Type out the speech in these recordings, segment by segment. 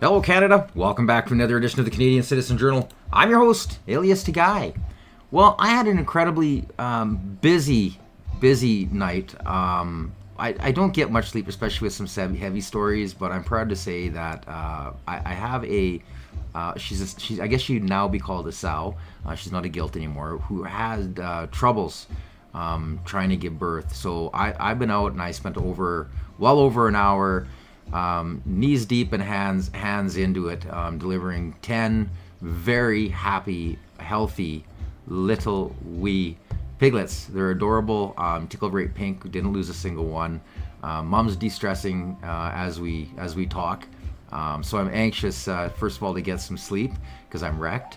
Hello, Canada. Welcome back to another edition of the Canadian Citizen Journal. I'm your host, alias Guy. Well, I had an incredibly busy night. I don't get much sleep, especially with some heavy stories, but I'm proud to say that I have a she's I guess she'd now be called a sow. She's not a gilt anymore. Who had troubles trying to give birth. So I've been out and I spent well over an hour, knees deep and hands into it, delivering 10 very happy, healthy little wee piglets. They're adorable, tickle rate pink, didn't lose a single one. Mom's de-stressing as we talk. So I'm anxious, first of all, to get some sleep because I'm wrecked.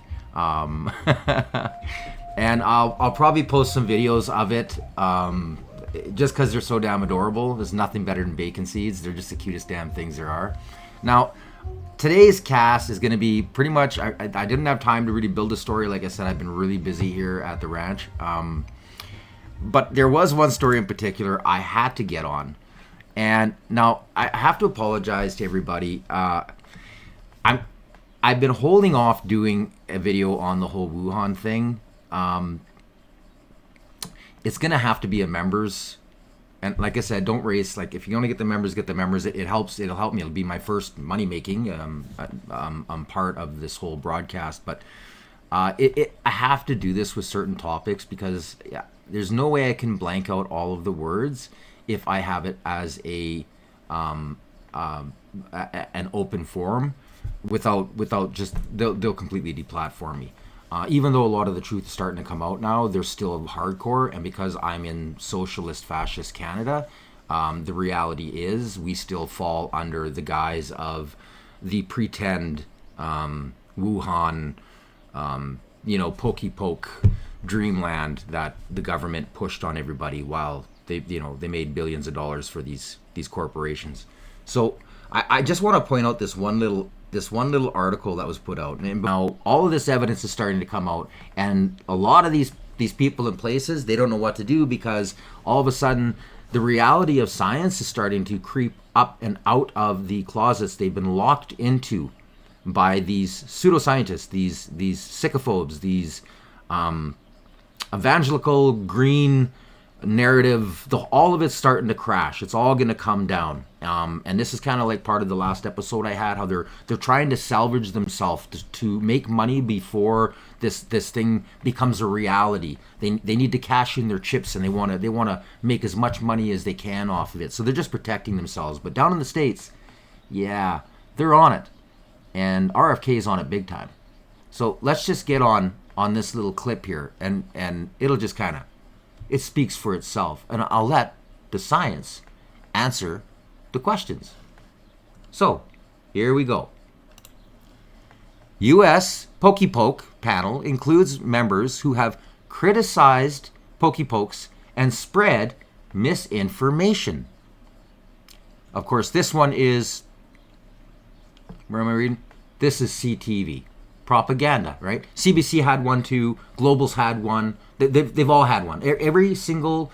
And I'll probably post some videos of it, just because they're so damn adorable. There's nothing better than bacon seeds. They're just the cutest damn things there are. Now, today's cast is going to be pretty much, I didn't have time to really build a story. Like I said, I've been really busy here at the ranch. But there was one story in particular I had to get on. And now I have to apologize to everybody. I've been holding off doing a video on the whole Wuhan thing. It's gonna have to be a members, and like I said, don't race. Like, if you want to get the members, get the members. It helps. It'll help me. It'll be my first money making part of this whole broadcast. But I have to do this with certain topics because there's no way I can blank out all of the words if I have it as an open forum without just they'll completely deplatform me. Even though a lot of the truth is starting to come out now, they're still hardcore. And because I'm in socialist, fascist Canada, the reality is we still fall under the guise of the pretend Wuhan, pokey poke dreamland that the government pushed on everybody while they made billions of dollars for these corporations. So I just want to point out this one little article that was put out, and now all of this evidence is starting to come out, and a lot of these people in places, they don't know what to do because all of a sudden the reality of science is starting to creep up and out of the closets they've been locked into by these pseudoscientists, these sycophobes, these evangelical green narrative. All of it's starting to crash. It's all going to come down. And this is kind of like part of the last episode I had, how they're trying to salvage themselves to make money before this thing becomes a reality. They need to cash in their chips, and they want to make as much money as they can off of it. So they're just protecting themselves. But down in the States, yeah, they're on it, and RFK is on it big time. So let's just get on this little clip here, and it'll just kind of, it speaks for itself, and I'll let the science answer the questions. So, here we go. U.S. Pokey Poke panel includes members who have criticized Pokey Pokes and spread misinformation. Of course, this one is, where am I reading? This is CTV. Propaganda, right? CBC had one too. Global's had one. They've all had one. Every single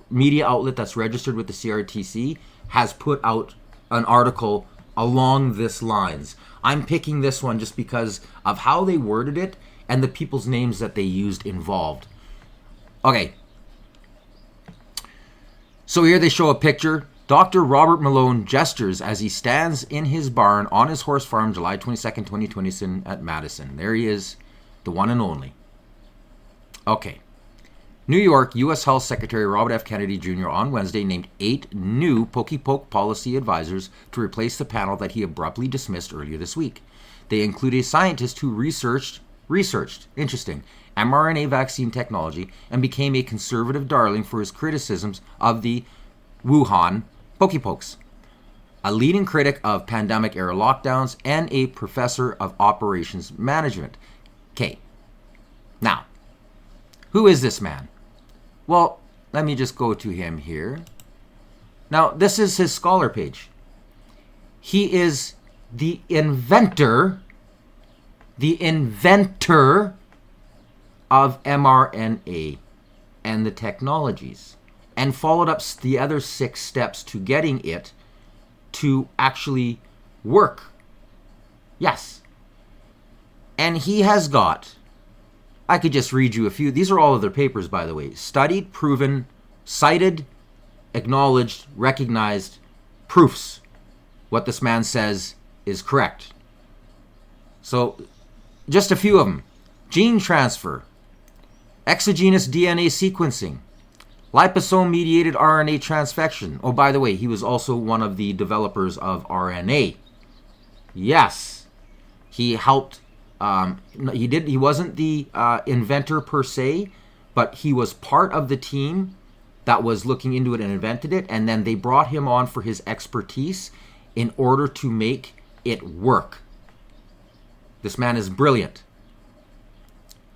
media outlet that's registered with the CRTC has put out an article along this lines. I'm picking this one just because of how they worded it and the people's names that they used involved. Okay. So here they show a picture. Dr. Robert Malone gestures as he stands in his barn on his horse farm, July 22nd, 2020 at Madison. There he is, the one and only. Okay. New York U.S. Health Secretary Robert F. Kennedy Jr. on Wednesday named 8 new Pokey Poke policy advisors to replace the panel that he abruptly dismissed earlier this week. They include a scientist who researched, interesting, mRNA vaccine technology and became a conservative darling for his criticisms of the Wuhan Pokey Pokes, a leading critic of pandemic-era lockdowns, and a professor of operations management. Okay. Now, who is this man? Well, let me just go to him here. Now, this is his scholar page. He is the inventor of mRNA and the technologies, and followed up the other 6 steps to getting it to actually work And he has got, I could just read you a few. These are all of their papers, by the way. Studied, proven, cited, acknowledged, recognized proofs. What this man says is correct. So, just a few of them. Gene transfer, exogenous DNA sequencing, liposome-mediated RNA transfection. Oh, by the way, he was also one of the developers of RNA. Yes, he helped. He wasn't the inventor per se, but he was part of the team that was looking into it and invented it. And then they brought him on for his expertise in order to make it work. This man is brilliant.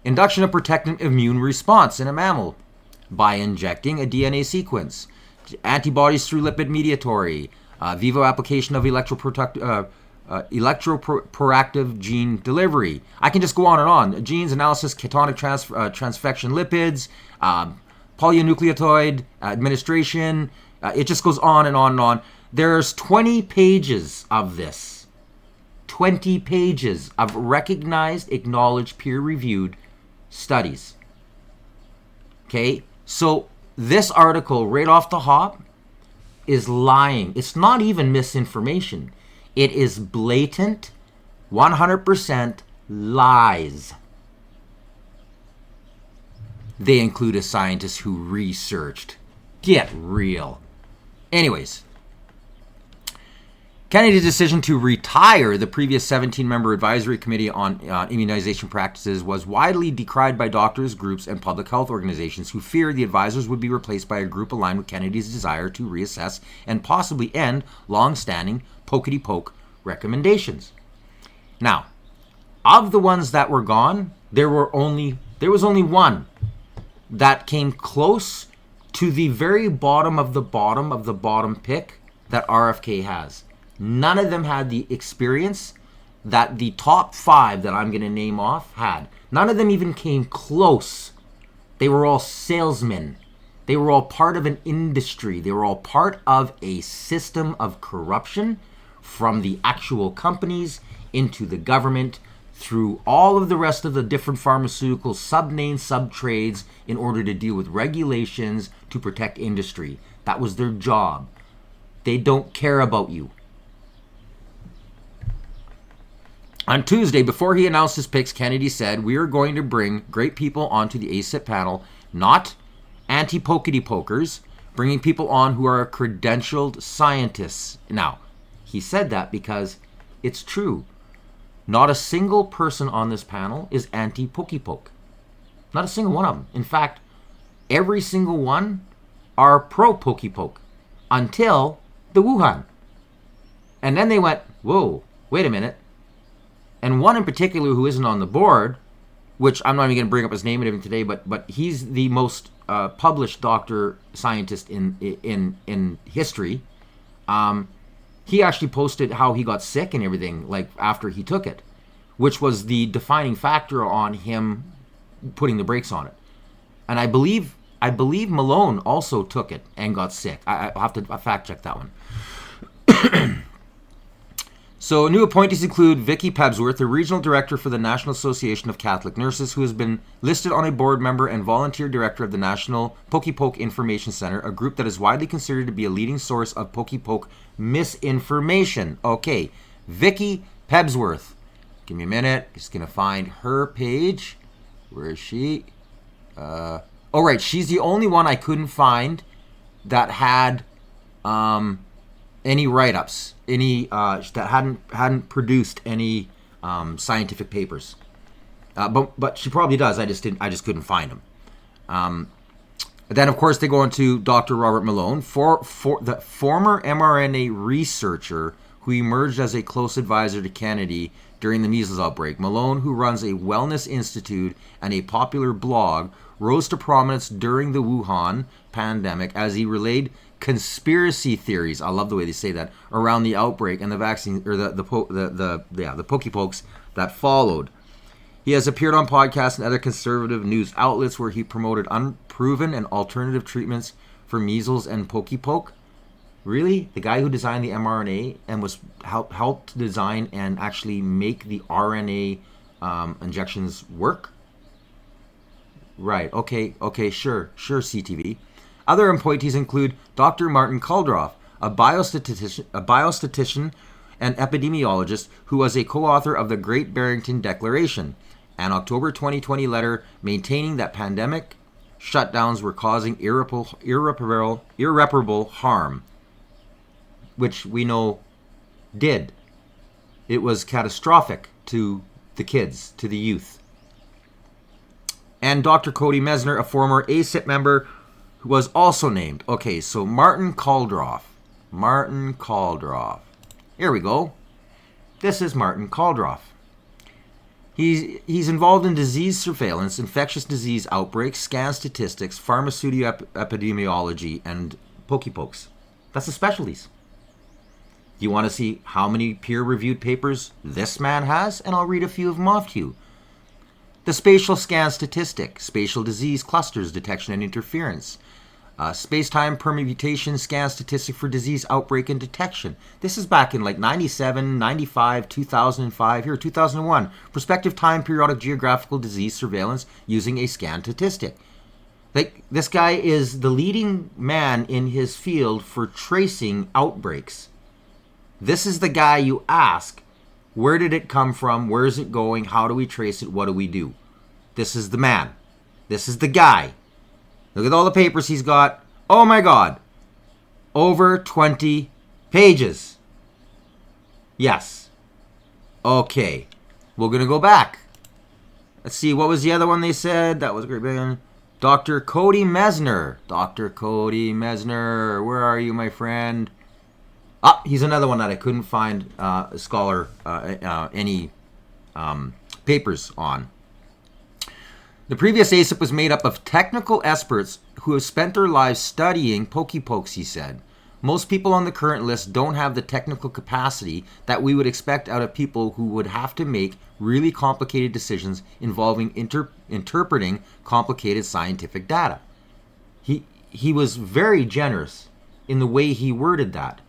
Induction of protective immune response in a mammal by injecting a DNA sequence. Antibodies through lipid mediatory. Vivo application of electroporative gene delivery. I can just go on and on. Genes analysis, ketonic transfection lipids, polynucleotide administration. It just goes on and on and on. There's 20 pages of this. 20 pages of recognized, acknowledged, peer-reviewed studies. Okay? So this article, right off the hop, is lying. It's not even misinformation. It is blatant, 100% lies. They include a scientist who researched. Get real. Anyways, Kennedy's decision to retire the previous 17-member advisory committee on immunization practices was widely decried by doctors, groups, and public health organizations who feared the advisors would be replaced by a group aligned with Kennedy's desire to reassess and possibly end long-standing pokety-poke recommendations. Now, of the ones that were gone, there was only one that came close to the very bottom of the bottom pick that RFK has. None of them had the experience that the top 5 that I'm going to name off had. None of them even came close. They were all salesmen. They were all part of an industry. They were all part of a system of corruption from the actual companies into the government through all of the rest of the different pharmaceutical sub-names, sub-trades in order to deal with regulations to protect industry. That was their job. They don't care about you. On Tuesday, before he announced his picks, Kennedy said, "We are going to bring great people onto the ACIP panel, not anti-pokety-pokers, bringing people on who are credentialed scientists." Now, he said that because it's true. Not a single person on this panel is anti-pokey-poke. Not a single one of them. In fact, every single one are pro-pokey-poke until the Wuhan. And then they went, whoa, wait a minute. And one in particular who isn't on the board, which I'm not even going to bring up his name even today, but he's the most published doctor scientist in history. He actually posted how he got sick and everything, like after he took it, which was the defining factor on him putting the brakes on it. And I believe Malone also took it and got sick. I'll have to fact check that one. So new appointees include Vicky Pebsworth, the regional director for the National Association of Catholic Nurses, who has been listed on a board member and volunteer director of the National Pokey-Poke Information Center, a group that is widely considered to be a leading source of Pokey-Poke misinformation. Okay, Vicky Pebsworth. Give me a minute. Just going to find her page. Where is she? Oh, right. She's the only one I couldn't find that had any write-ups, any that hadn't produced any scientific papers. But she probably does. I just couldn't find them. Then of course they go into Dr. Robert Malone, for the former mRNA researcher who emerged as a close advisor to Kennedy during the measles outbreak. Malone, who runs a wellness institute and a popular blog, rose to prominence during the Wuhan pandemic as he relayed conspiracy theories. I love the way they say that, around the outbreak and the vaccine, or the pokey-pokes that followed. He has appeared on podcasts and other conservative news outlets where he promoted unproven and alternative treatments for measles and pokey-poke. Really? The guy who designed the mRNA and was helped design and actually make the RNA injections work? Right. Okay. Sure. CTV. Other appointees include Dr. Martin Kulldorff, a biostatistician and epidemiologist who was a co-author of the Great Barrington Declaration, an October 2020 letter maintaining that pandemic shutdowns were causing irreparable harm, which we know did. It was catastrophic to the kids, to the youth. And Dr. Cody Mesner, a former ACIP member, who was also named. Okay, so Martin Kulldorff. Here we go. This is Martin Kulldorff. He's involved in disease surveillance, infectious disease outbreaks, scan statistics, pharmaceutical epidemiology, and pokey-pokes. That's the specialties. You want to see how many peer-reviewed papers this man has? And I'll read a few of them off to you. The spatial scan statistic, spatial disease clusters detection and interference. Space-time permutation scan statistic for disease outbreak and detection. This is back in like 97, 95, 2005, here 2001. Prospective time periodic geographical disease surveillance using a scan statistic. Like, this guy is the leading man in his field for tracing outbreaks. This is the guy you ask, where did it come from? Where is it going? How do we trace it? What do we do? This is the man. This is the guy. Look at all the papers he's got. Oh my God. Over 20 pages. Yes. Okay. We're going to go back. Let's see. What was the other one they said? That was great. Dr. Cody Mesner. Dr. Cody Mesner. Where are you, my friend? Ah, he's another one that I couldn't find a scholar any papers on. The previous ACIP was made up of technical experts who have spent their lives studying pokey-pokes, he said. Most people on the current list don't have the technical capacity that we would expect out of people who would have to make really complicated decisions involving interpreting complicated scientific data. He was very generous in the way he worded that.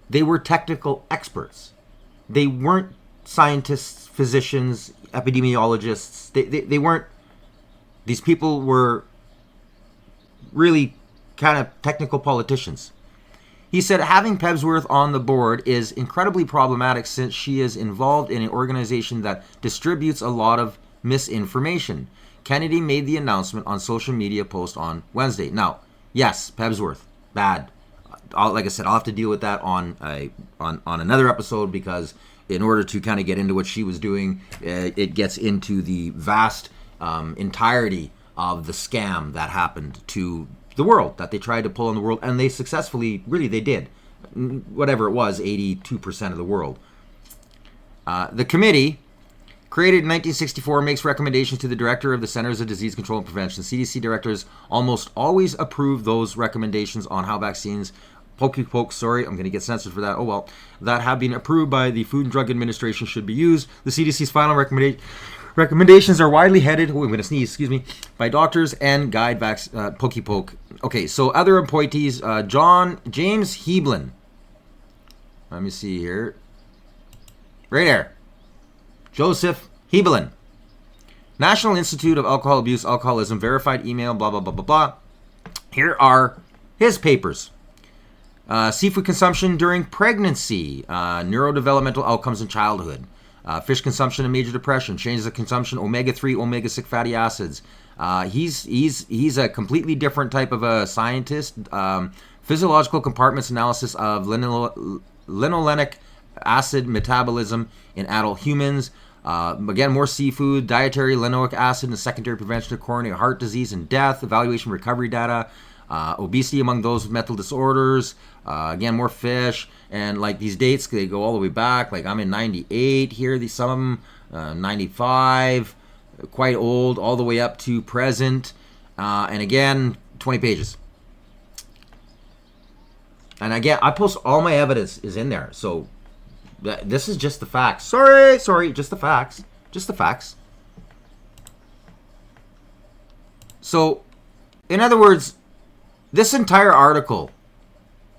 They were technical experts. They weren't scientists, physicians, epidemiologists. They weren't. These people were really kind of technical politicians. He said having Pebsworth on the board is incredibly problematic since she is involved in an organization that distributes a lot of misinformation. Kennedy made the announcement on social media post on Wednesday. Now, yes, Pebsworth, bad. Like I said, I'll have to deal with that on another episode, because in order to kind of get into what she was doing, it gets into the vast entirety of the scam that happened to the world, that they tried to pull on the world, and they successfully, really they did, whatever it was, 82% of the world. The committee, created in 1964, makes recommendations to the director of the Centers of Disease Control and Prevention. CDC directors almost always approve those recommendations on how vaccines, I'm going to get censored for that, oh well, that have been approved by the Food and Drug Administration should be used. The CDC's final recommendations are widely headed, I'm going to sneeze, excuse me, by doctors and guide pokey-poke. Okay, so other appointees, James Hebelin. Let me see here. Right there. Joseph Hebelin. National Institute of Alcohol Abuse, Alcoholism, verified email, blah, blah, blah, blah, blah. Here are his papers. Seafood consumption during pregnancy, neurodevelopmental outcomes in childhood, fish consumption and major depression, changes of consumption, omega-3, omega-6 fatty acids. He's a completely different type of a scientist. Physiological compartments analysis of linolenic acid metabolism in adult humans. Again, more seafood, dietary linoleic acid and secondary prevention of coronary heart disease and death, evaluation recovery data, obesity among those with mental disorders, again, more fish, and like these dates, they go all the way back, like I'm in 98 here, some of them, 95, quite old, all the way up to present, and again, 20 pages. And again, I post all my evidence is in there, so this is just the facts. Sorry, just the facts. Just the facts. So, in other words, this entire article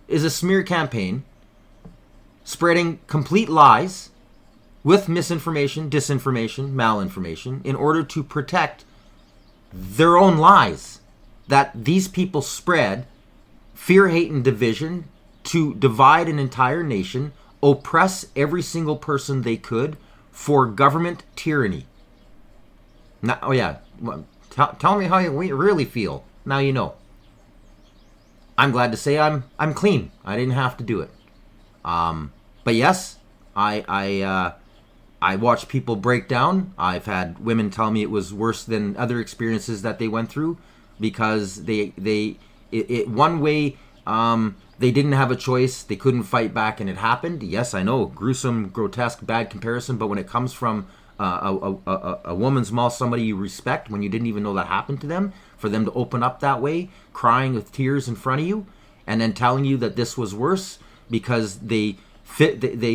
is a smear campaign spreading complete lies with misinformation, disinformation, malinformation, in order to protect their own lies that these people spread, fear, hate, and division, to divide an entire nation, oppress every single person they could for government tyranny. Now, oh yeah, tell me how you really feel. Now you know. I'm glad to say I'm clean. I didn't have to do it. But yes, I watched people break down. I've had women tell me it was worse than other experiences that they went through, because they one way, they didn't have a choice. They couldn't fight back, and it happened. Yes, I know, gruesome, grotesque, bad comparison. But when it comes from a woman's mouth, somebody you respect, when you didn't even know that happened to them, for them to open up that way, crying with tears in front of you, and then telling you that this was worse because they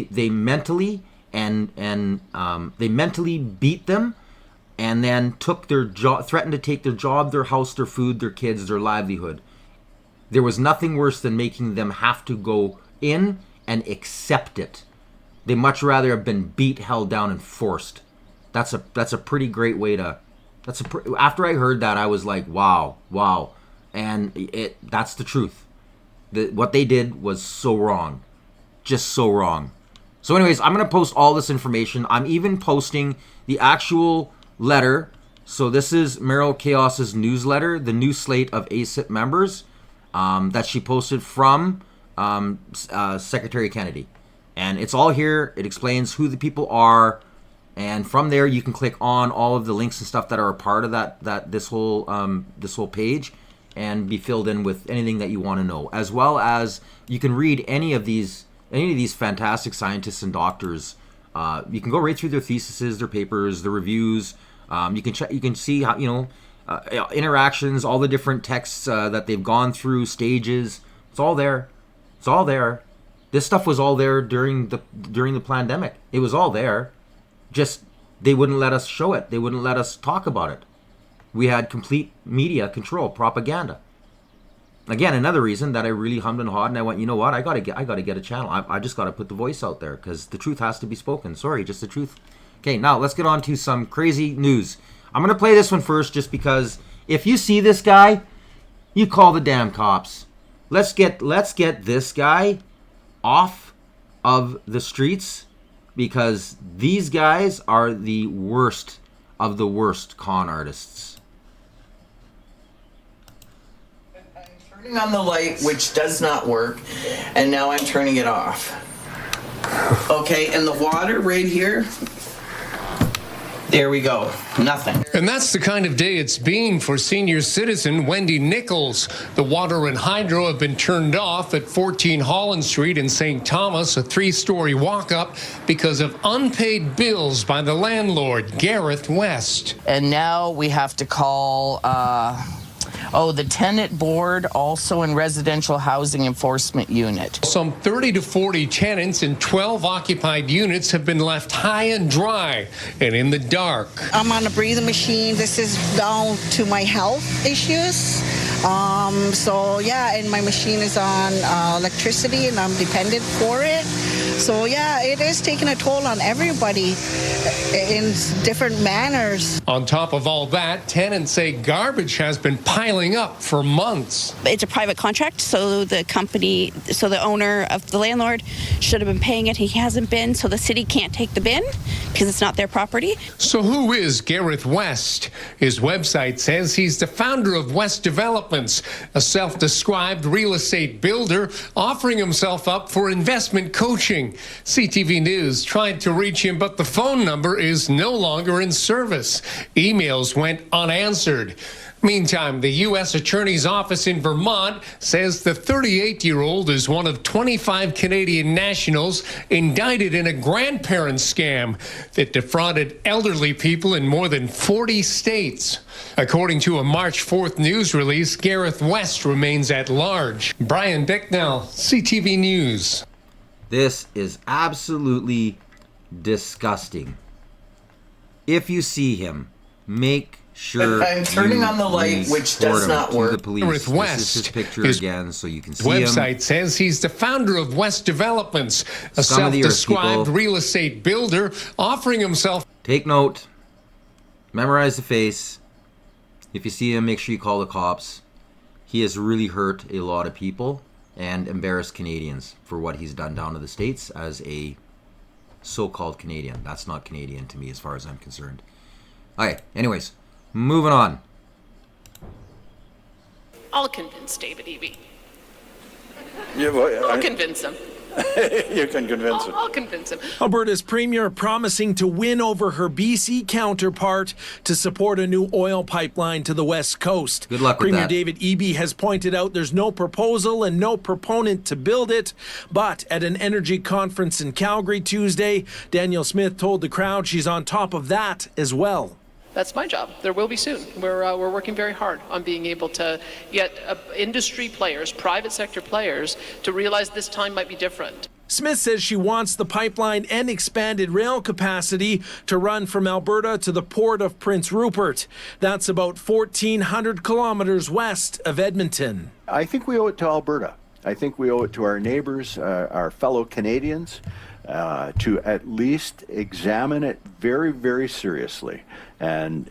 mentally they mentally beat them, and then took their job, threatened to take their job, their house, their food, their kids, their livelihood. There was nothing worse than making them have to go in and accept it. They much rather have been beat, held down, and forced. That's a pretty great way to. After I heard that, I was like, wow, and that's the truth. What they did was so wrong, just so wrong. So, anyways, I'm gonna post all this information. I'm even posting the actual letter. So this is Meryl Chaos's newsletter, the new slate of ACIP members that she posted from Secretary Kennedy. And it's all here. It explains who the people are, and from there you can click on all of the links and stuff that are a part of this whole page, and be filled in with anything that you want to know, as well as you can read any of these fantastic scientists and doctors. You can go right through their theses, their papers, their reviews. You can see how, interactions, all the different texts that they've gone through, stages. It's all there. It's all there. This stuff was all there during the pandemic. It was all there. Just they wouldn't let us show it. They wouldn't let us talk about it. We had complete media control, propaganda. Again, another reason that I really hummed and hawed, and I went, you know what? I gotta get a channel. I just gotta put the voice out there, because the truth has to be spoken. Sorry, just the truth. Okay, now let's get on to some crazy news. I'm gonna play this one first, just because if you see this guy, you call the damn cops. Let's get this guy off of the streets, because these guys are the worst of the worst con artists. I'm turning on the light, which does not work, and now I'm turning it off. Okay, and the water right here, there we go. Nothing. And that's the kind of day it's been for senior citizen Wendy Nichols. The water and hydro have been turned off at 14 Holland Street in St. Thomas, a 3-story walk-up, because of unpaid bills by the landlord, Gareth West. And now we have to call the tenant board, also in residential housing enforcement unit. Some 30 to 40 tenants in 12 occupied units have been left high and dry and in the dark. I'm on a breathing machine. This is down to my health issues. And my machine is on electricity, and I'm dependent for it. So it is taking a toll on everybody in different manners. On top of all that, tenants say garbage has been piling up for months. It's a private contract, so the owner of the landlord should have been paying it. He hasn't been, so the city can't take the bin because it's not their property. So who is Gareth West? His website says he's the founder of West Developments, a self-described real estate builder offering himself up for investment coaching. CTV News tried to reach him, but the phone number is no longer in service. Emails went unanswered. Meantime, the U.S. Attorney's Office in Vermont says the 38-year-old is one of 25 Canadian nationals indicted in a grandparent scam that defrauded elderly people in more than 40 states. According to a March 4th news release, Gareth West remains at large. Brian Bicknell, CTV News. This is absolutely disgusting. If you see him, make Sure, I'm turning on the light, which does not to work. the police. With This West, is his picture his again, so you can see website him. says he's the founder of West Developments, a Scum of the earth, self-described people. real estate builder offering himself. Take note. Memorize the face. If you see him, make sure you call the cops. He has really hurt a lot of people and embarrassed Canadians for what he's done down to the States as a so-called Canadian. That's not Canadian to me as far as I'm concerned. Okay, anyways, moving on. I'll convince David Eby. I'll Convince him. You can convince him. I'll convince him. Alberta's premier promising to win over her BC counterpart to support a new oil pipeline to the west coast. Good luck with Premier that. David Eby has pointed out there's no proposal and no proponent to build it. But at an energy conference in Calgary Tuesday, Danielle Smith told the crowd she's on top of that as well. That's my job. There will be soon. We're working very hard on being able to get industry players, private sector players, to realize this time might be different. Smith says she wants the pipeline and expanded rail capacity to run from Alberta to the port of Prince Rupert. That's about 1,400 kilometers west of Edmonton. I think we owe it to Alberta. I think we owe it to our neighbors, our fellow Canadians, to at least examine it very, very seriously and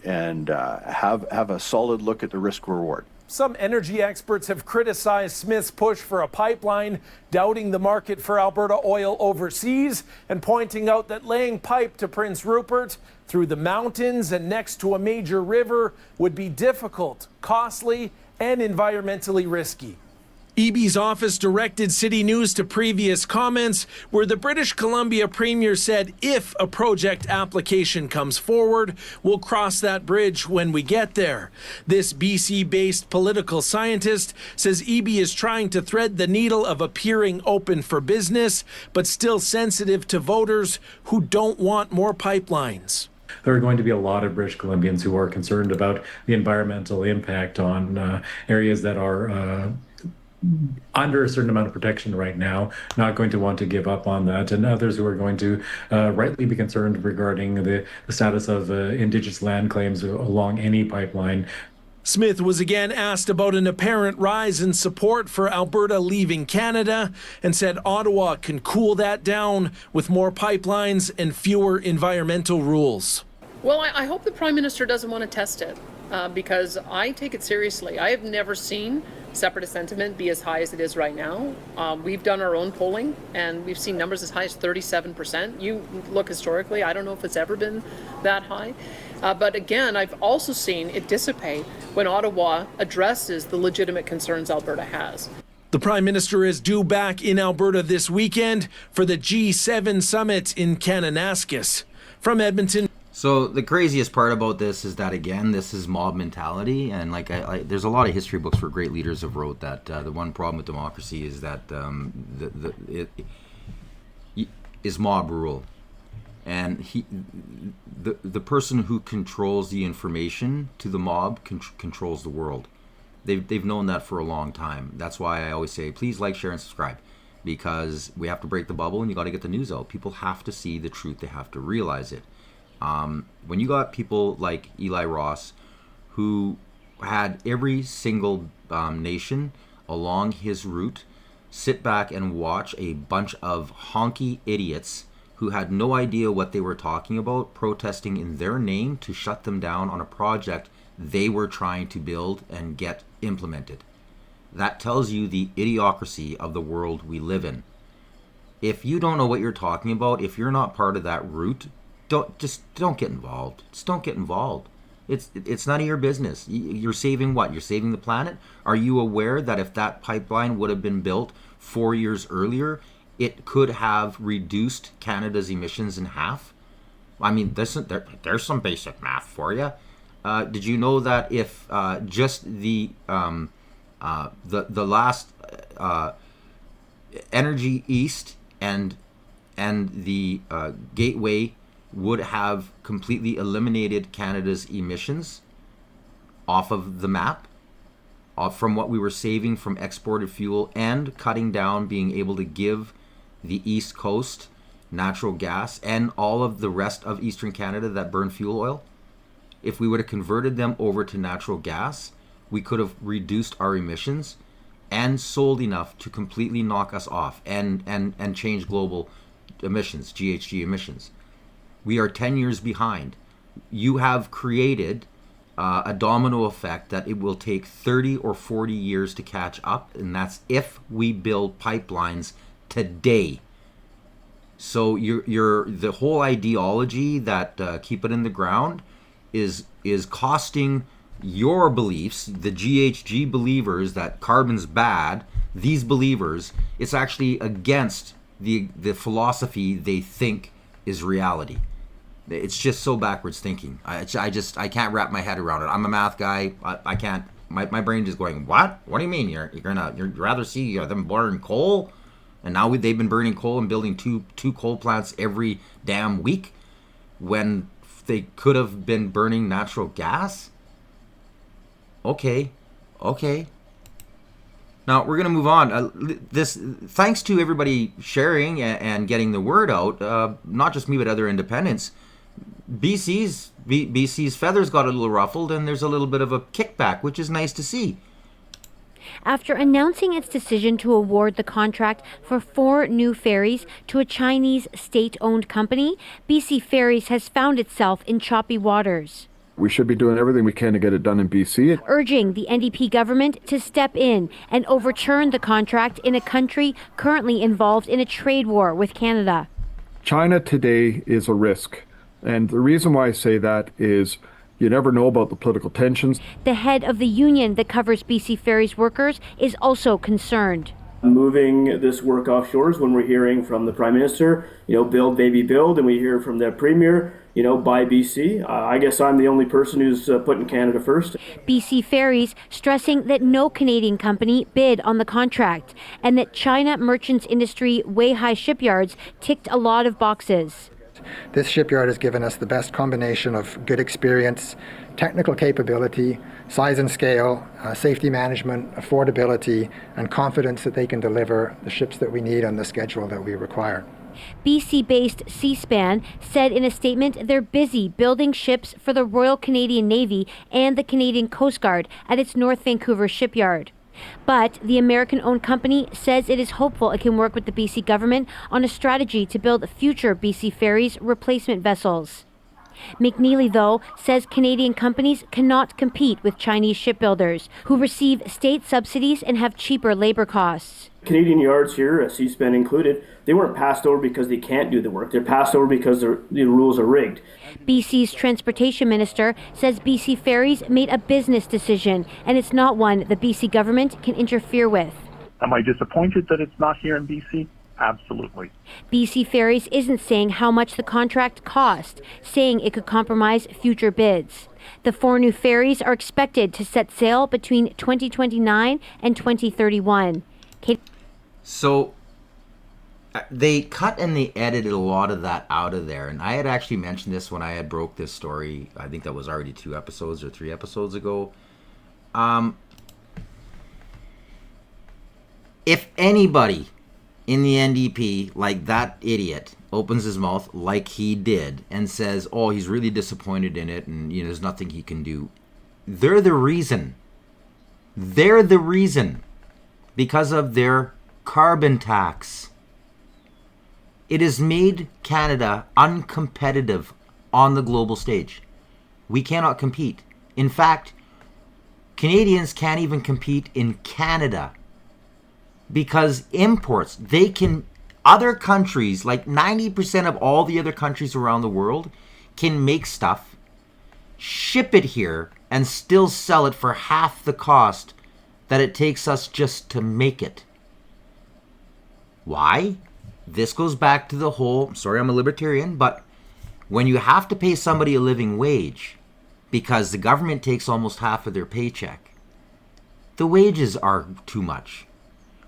have a solid look at the risk reward. Some energy experts have criticized Smith's push for a pipeline, doubting the market for Alberta oil overseas, and pointing out that laying pipe to Prince Rupert through the mountains and next to a major river would be difficult, costly, and environmentally risky. Eby's office directed City News to previous comments where the British Columbia Premier said if a project application comes forward, we'll cross that bridge when we get there. This BC-based political scientist says Eby is trying to thread the needle of appearing open for business, but still sensitive to voters who don't want more pipelines. There are going to be a lot of British Columbians who are concerned about the environmental impact on areas that are under a certain amount of protection right now, not going to want to give up on that, and others who are going to rightly be concerned regarding the status of Indigenous land claims along any pipeline. Smith was again asked about an apparent rise in support for Alberta leaving Canada and said Ottawa can cool that down with more pipelines and fewer environmental rules. Well, I hope the Prime Minister doesn't want to test it because I take it seriously. I have never seen separatist sentiment be as high as it is right now. We've done our own polling and we've seen numbers as high as 37%. You look historically, I don't know if it's ever been that high. But again, I've also seen it dissipate when Ottawa addresses the legitimate concerns Alberta has. The Prime Minister is due back in Alberta this weekend for the G7 summit in Kananaskis. From Edmonton. So the craziest part about this is that, again, this is mob mentality, and there's a lot of history books where great leaders have wrote that the one problem with democracy is that it is mob rule, and the person who controls the information to the mob controls the world. They've known that for a long time. That's why I always say, please like, share, and subscribe, because we have to break the bubble, and you got to get the news out. People have to see the truth. They have to realize it. When you got people like Eli Ross, who had every single nation along his route sit back and watch a bunch of honky idiots who had no idea what they were talking about, protesting in their name to shut them down on a project they were trying to build and get implemented. That tells you the idiocracy of the world we live in. If you don't know what you're talking about, if you're not part of that route, don't get involved. Just don't get involved. It's none of your business. You're saving what? You're saving the planet? Are you aware that if that pipeline would have been built 4 years earlier, it could have reduced Canada's emissions in half? I mean, there's some basic math for you. Did you know that if just the last Energy East and the Gateway would have completely eliminated Canada's emissions off of the map, from what we were saving from exported fuel and cutting down being able to give the East Coast natural gas and all of the rest of Eastern Canada that burn fuel oil? if we would have converted them over to natural gas, we could have reduced our emissions and sold enough to completely knock us off and change global emissions, GHG emissions. We are 10 years behind. You have created a domino effect that it will take 30 or 40 years to catch up, and that's if we build pipelines today. So the whole ideology that keep it in the ground is costing your beliefs, the GHG believers that carbon's bad, these believers, it's actually against the philosophy they think is reality. It's just so backwards thinking. I can't wrap my head around it. I'm a math guy. I can't. My brain is going, what? What do you mean? You'd rather see them burn coal? And now they've been burning coal and building two coal plants every damn week when they could have been burning natural gas? Okay. Now we're gonna move on. Thanks to everybody sharing and getting the word out. Not just me, but other independents. BC's feathers got a little ruffled, and there's a little bit of a kickback, which is nice to see. After announcing its decision to award the contract for 4 new ferries to a Chinese state-owned company, BC Ferries has found itself in choppy waters. We should be doing everything we can to get it done in BC. Urging the NDP government to step in and overturn the contract in a country currently involved in a trade war with Canada. China today is a risk. And the reason why I say that is you never know about the political tensions. The head of the union that covers BC Ferries workers is also concerned. Moving this work offshores, when we're hearing from the Prime Minister, build, baby, build, and we hear from the Premier, buy BC. I guess I'm the only person who's putting Canada first. BC Ferries stressing that no Canadian company bid on the contract and that China Merchants Industry Weihai Shipyards ticked a lot of boxes. This shipyard has given us the best combination of good experience, technical capability, size and scale, safety management, affordability, and confidence that they can deliver the ships that we need on the schedule that we require. BC-based Seaspan said in a statement they're busy building ships for the Royal Canadian Navy and the Canadian Coast Guard at its North Vancouver shipyard. But the American-owned company says it is hopeful it can work with the BC government on a strategy to build future BC Ferries replacement vessels. McNeely, though, says Canadian companies cannot compete with Chinese shipbuilders who receive state subsidies and have cheaper labor costs. Canadian yards here, Seaspan included, they weren't passed over because they can't do the work. They're passed over because the rules are rigged. BC's transportation minister says BC Ferries made a business decision, and it's not one the BC government can interfere with. Am I disappointed that it's not here in BC? Absolutely. BC Ferries isn't saying how much the contract cost, saying it could compromise future bids. The 4 new ferries are expected to set sail between 2029 and 2031. So they cut and they edited a lot of that out of there. And I had actually mentioned this when I had broke this story. I think that was already 2 episodes or 3 episodes ago. If anybody in the NDP, like that idiot, opens his mouth like he did and says, oh, he's really disappointed in it and there's nothing he can do. They're the reason. They're the reason. Because of their carbon tax. It has made Canada uncompetitive on the global stage. We cannot compete. In fact, Canadians can't even compete in Canada because imports, other countries, like 90% of all the other countries around the world, can make stuff, ship it here, and still sell it for half the cost that it takes us just to make it. Why? This goes back to the whole, sorry I'm a libertarian, but when you have to pay somebody a living wage because the government takes almost half of their paycheck, the wages are too much.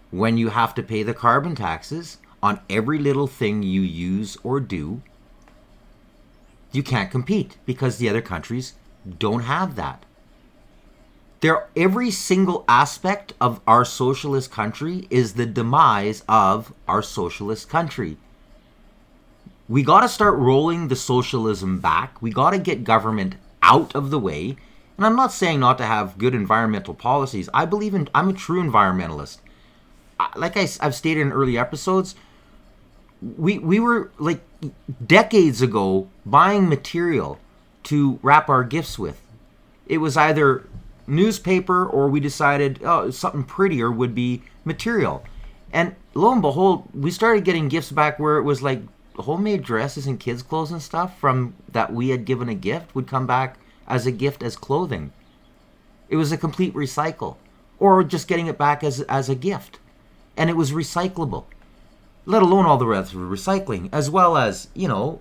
When you have to pay the carbon taxes on every little thing you use or do, you can't compete because the other countries don't have that. Every single aspect of our socialist country is the demise of our socialist country. We got to start rolling the socialism back. We got to get government out out of the way. And I'm not saying not to have good environmental policies. I'm a true environmentalist. Like I've stated in early episodes, we were like decades ago buying material to wrap our gifts with. It was either newspaper or we decided something prettier would be material. And lo and behold, we started getting gifts back where it was like homemade dresses and kids' clothes and stuff from that we had given a gift would come back as a gift as clothing. It was a complete recycle. Or just getting it back as a gift. And it was recyclable. Let alone all the rest of recycling. As well as,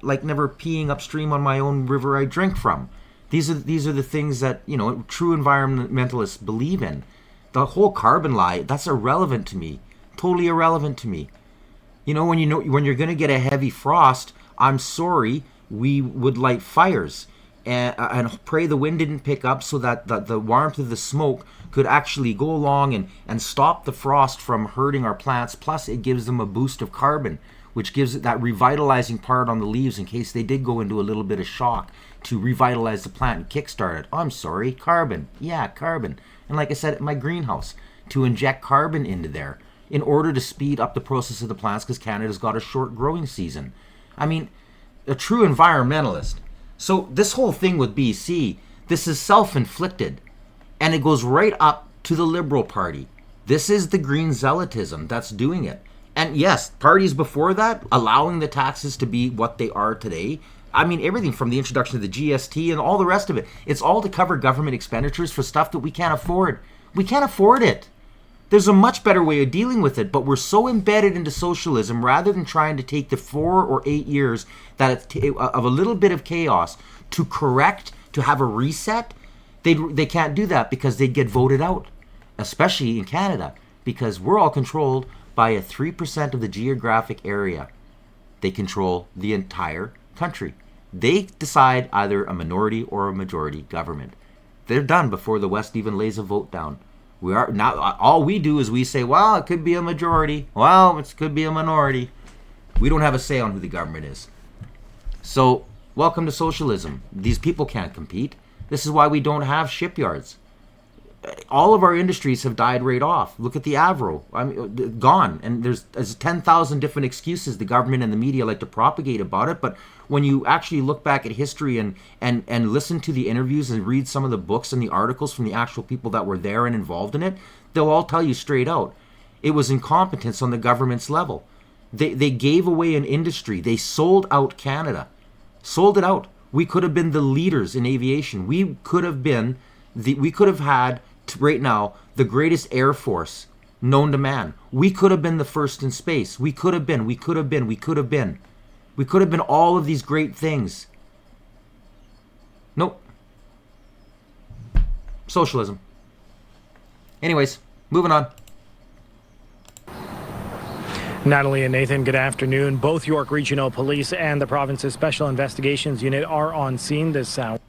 like never peeing upstream on my own river I drink from. These are the things that, true environmentalists believe in. The whole carbon lie, that's irrelevant to me. Totally irrelevant to me. When you're going to get a heavy frost, I'm sorry, we would light fires and pray the wind didn't pick up so that the warmth of the smoke could actually go along and stop the frost from hurting our plants. Plus, it gives them a boost of carbon, which gives it that revitalizing part on the leaves in case they did go into a little bit of shock to revitalize the plant and kickstart it. I'm sorry, carbon. Yeah, carbon. And like I said, my greenhouse, to inject carbon into there in order to speed up the process of the plants because Canada's got a short growing season. I mean, a true environmentalist. So this whole thing with BC, this is self-inflicted. And it goes right up to the Liberal Party. This is the green zealotism that's doing it. And yes, parties before that, allowing the taxes to be what they are today. I mean, everything from the introduction of the GST and all the rest of it. It's all to cover government expenditures for stuff that we can't afford. We can't afford it. There's a much better way of dealing with it, but we're so embedded into socialism rather than trying to take the 4 or 8 years of a little bit of chaos to correct, to have a reset. They can't do that because they'd get voted out, especially in Canada, because we're all controlled by a 3% of the geographic area. They control the entire country. They decide either a minority or a majority government. They're done before the West even lays a vote down. We are now. All we do is we say, well, it could be a majority. Well, it could be a minority. We don't have a say on who the government is. So, welcome to socialism. These people can't compete. This is why we don't have shipyards. All of our industries have died right off. Look at the Avro. I mean, gone. And there's 10,000 different excuses the government and the media like to propagate about it. But when you actually look back at history and listen to the interviews and read some of the books and the articles from the actual people that were there and involved in it, they'll all tell you straight out. It was incompetence on the government's level. They gave away an industry. They sold out Canada. Sold it out. We could have been the leaders in aviation. We could have had right now the greatest air force known to man. We could have been the first in space. We could have been all of these great things. Nope. Socialism. Anyways, moving on. Natalie and Nathan, good afternoon. Both York Regional Police and the province's Special Investigations Unit are on scene this hour.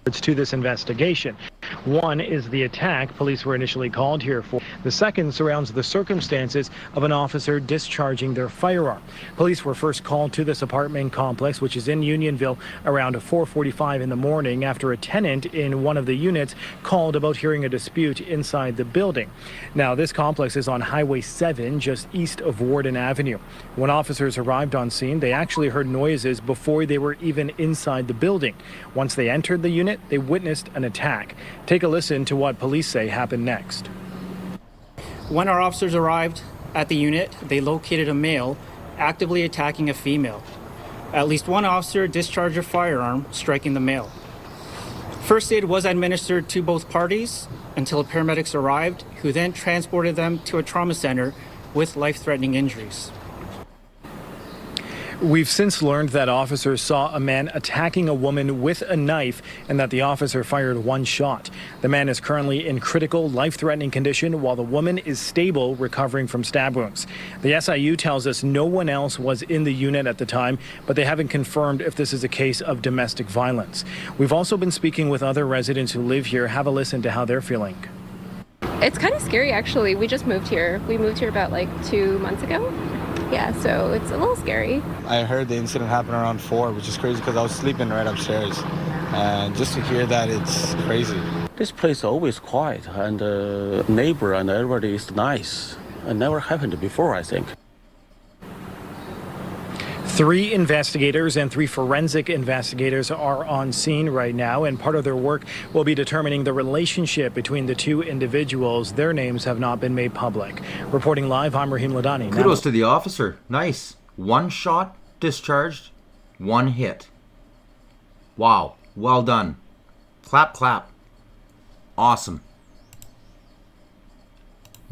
To this investigation. One is the attack police were initially called here for. The second surrounds the circumstances of an officer discharging their firearm. Police were first called to this apartment complex, which is in Unionville, around 4:45 in the morning after a tenant in one of the units called about hearing a dispute inside the building. Now, this complex is on Highway 7, just east of Warden Avenue. When officers arrived on scene, they actually heard noises before they were even inside the building. Once they entered the unit, they witnessed an attack. Take a listen to what police say happened next. When our officers arrived at the unit, they located a male actively attacking a female. At least one officer discharged a firearm, striking the male. First aid was administered to both parties until paramedics arrived, who then transported them to a trauma center with life-threatening injuries. We've since learned that officers saw a man attacking a woman with a knife and that the officer fired one shot. The man is currently in critical, life-threatening condition while the woman is stable, recovering from stab wounds. The SIU tells us no one else was in the unit at the time, but they haven't confirmed if this is a case of domestic violence. We've also been speaking with other residents who live here. Have a listen to how they're feeling. It's kind of scary, actually. We just moved here. We moved here about 2 months ago. Yeah, so it's a little scary. I heard the incident happened around 4, which is crazy because I was sleeping right upstairs. And just to hear that, it's crazy. This place is always quiet, and neighbor and everybody is nice. It never happened before, I think. 3 investigators and 3 forensic investigators are on scene right now, and part of their work will be determining the relationship between the 2 individuals. Their names have not been made public. Reporting live, I'm Raheem Ladani. Kudos to the officer. Nice. 1 shot discharged, 1 hit. Wow. Well done. Clap, clap. Awesome.